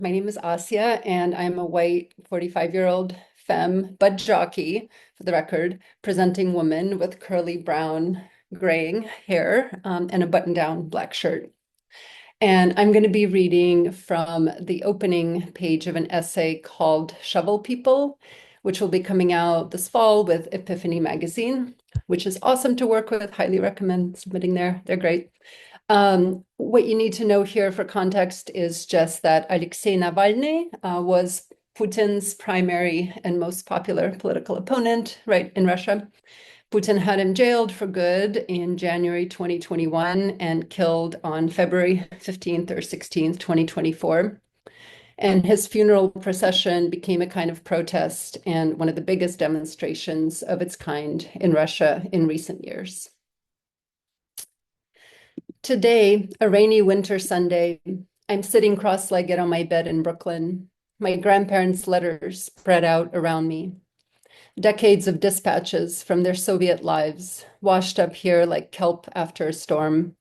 My name is Asya, and I'm a white 45-year-old femme, bud jockey, for the record, presenting woman with curly brown graying hair and a button-down black shirt. And I'm going to be reading from the opening page of an essay called Shovel People, which will be coming out this fall with Epiphany magazine, which is awesome to work with. Highly recommend submitting there. They're great. What you need to know here for context is just that Alexei Navalny was Putin's primary and most popular political opponent, right, in Russia. Putin had him jailed for good in January 2021 and killed on February 15th or 16th, 2024. And his funeral procession became a kind of protest and one of the biggest demonstrations of its kind in Russia in recent years. Today, a rainy winter Sunday, I'm sitting cross-legged on my bed in Brooklyn, my grandparents' letters spread out around me. Decades of dispatches from their Soviet lives, washed up here like kelp after a storm.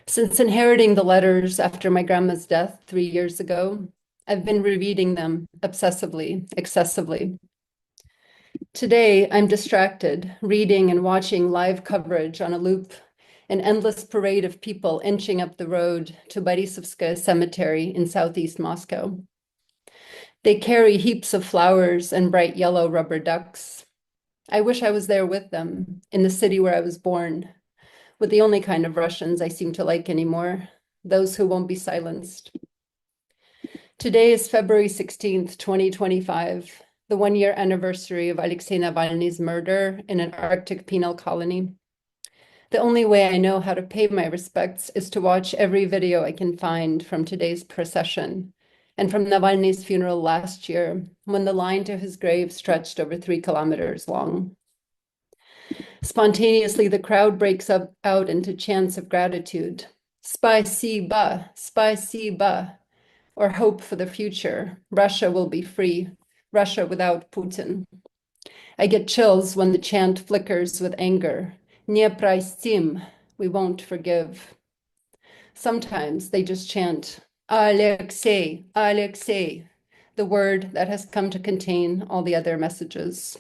Since inheriting the letters after my grandma's death 3 years ago, I've been rereading them obsessively, excessively. Today, I'm distracted, reading and watching live coverage on a loop, an endless parade of people inching up the road to Borisovskaya Cemetery in southeast Moscow. They carry heaps of flowers and bright yellow rubber ducks. I wish I was there with them, in the city where I was born, with the only kind of Russians I seem to like anymore, those who won't be silenced. Today is February 16th, 2025, the one-year anniversary of Alexei Navalny's murder in an Arctic penal colony. The only way I know how to pay my respects is to watch every video I can find from today's procession and from Navalny's funeral last year, when the line to his grave stretched over 3 kilometers long. Spontaneously, the crowd breaks out into chants of gratitude. Spasiba, spasiba, or hope for the future. Russia will be free. Russia without Putin. I get chills when the chant flickers with anger. Не простим, we won't forgive. Sometimes they just chant, Alexei, Alexei, the word that has come to contain all the other messages.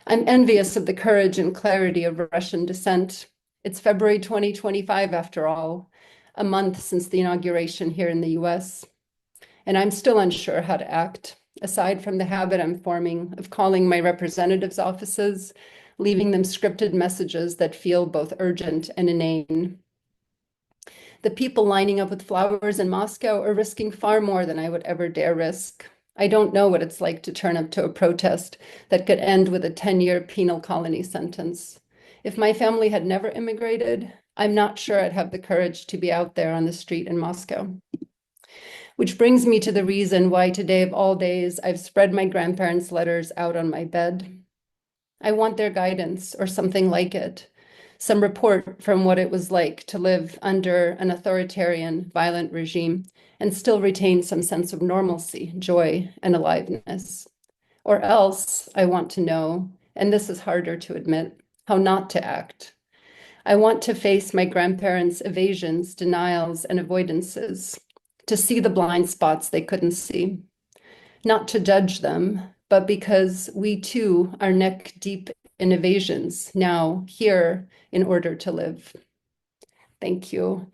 I'm envious of the courage and clarity of Russian dissent. It's February 2025, after all, a month since the inauguration here in the US. And I'm still unsure how to act, aside from the habit I'm forming of calling my representatives' offices, leaving them scripted messages that feel both urgent and inane. The people lining up with flowers in Moscow are risking far more than I would ever dare risk. I don't know what it's like to turn up to a protest that could end with a 10-year penal colony sentence. If my family had never immigrated, I'm not sure I'd have the courage to be out there on the street in Moscow. Which brings me to the reason why today of all days, I've spread my grandparents' letters out on my bed. I want their guidance or something like it, some report from what it was like to live under an authoritarian, violent regime and still retain some sense of normalcy, joy, and aliveness. Or else, I want to know, and this is harder to admit, how not to act. I want to face my grandparents' evasions, denials, and avoidances, to see the blind spots they couldn't see, not to judge them, but because we too are neck deep in evasions now, here, in order to live. Thank you.